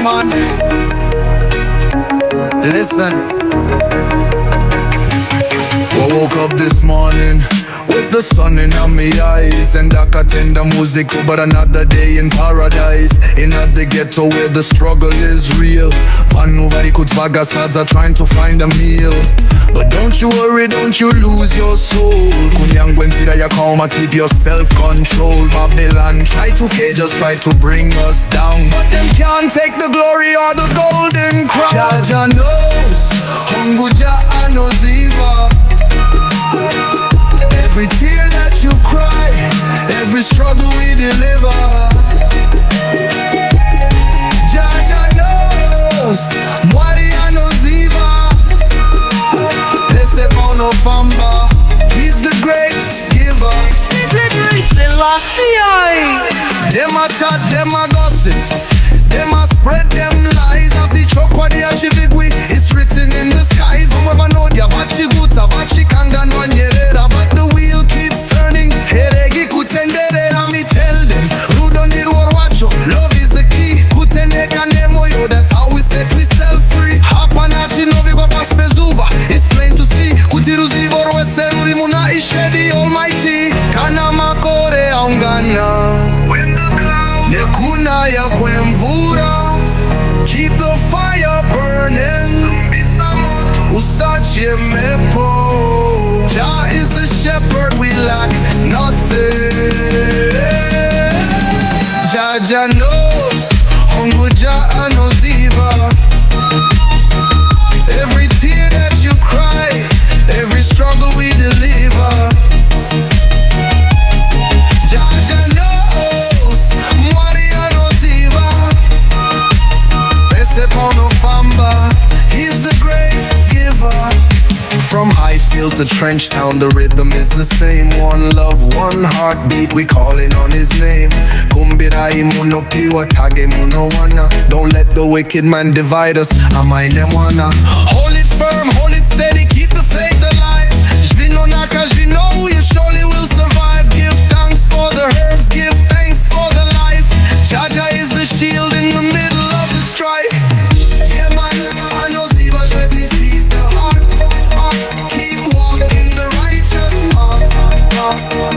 man. Listen. I woke up this morning with the sun in my eyes, and I can attend the music but another day in paradise. In the ghetto where the struggle is real. Nobody could vagas fads are trying to find a meal. But don't you worry, don't you lose your soul. Kunyang Gwenzida ya calma, keep your self-control. Babylon try to cage us, try to bring us down, but them can't take the glory or the golden crown. Jah Jah knows, Jah Anoziva. Every tear that you cry, every struggle we deliver. Jah Jah knows, Mwari Anoziva. Ese mono famba, he's the great giver. Them a chat, them a gossip, them a spread them lies. As he choke what they achieve, it's written in the skies. Whoever know dia vachi guta, vachi kanga no nyerera, but the wheel keeps turning. Heregi kutenderera, me tell them, you don't need war wacho. Love is the key. Kuteneka nemo yo, that's how we set we self free. Hapanachi novi kwa paspezuva, it's plain to see. Kutiruzi vorwe seruri muna ishe the Almighty. Kana makore aungana. When the cloud nekuna ya kwemvura, keep the fire burning. Usachi mepo. Jah is the shepherd, we lack nothing. Jah Jah knows, Jah Anoziva. Every tear that you cry, every struggle we deliver. Jah Jah knows, Mwari Anoziva. Ese pono famba, he's the great giver. From Highfield to Trench Town, the rhythm is the same. One love, one heartbeat, we calling on his name. Kumbirai muno piwa, tage muno wana. Don't let the wicked man divide us, I mind them wanna. Hold it firm, hold it steady, keep the faith alive. Jvino naka, jvino, you surely will survive. Give thanks for the herbs, give thanks for the life. Jah Jah is the shield in the middle of the strife. Yeah man, Anoziva, he sees the heart. Keep walking the righteous path.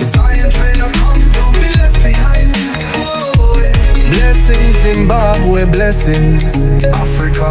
Zion trainer, come, don't be left behind. Oh, yeah. Blessings Zimbabwe, blessings Africa.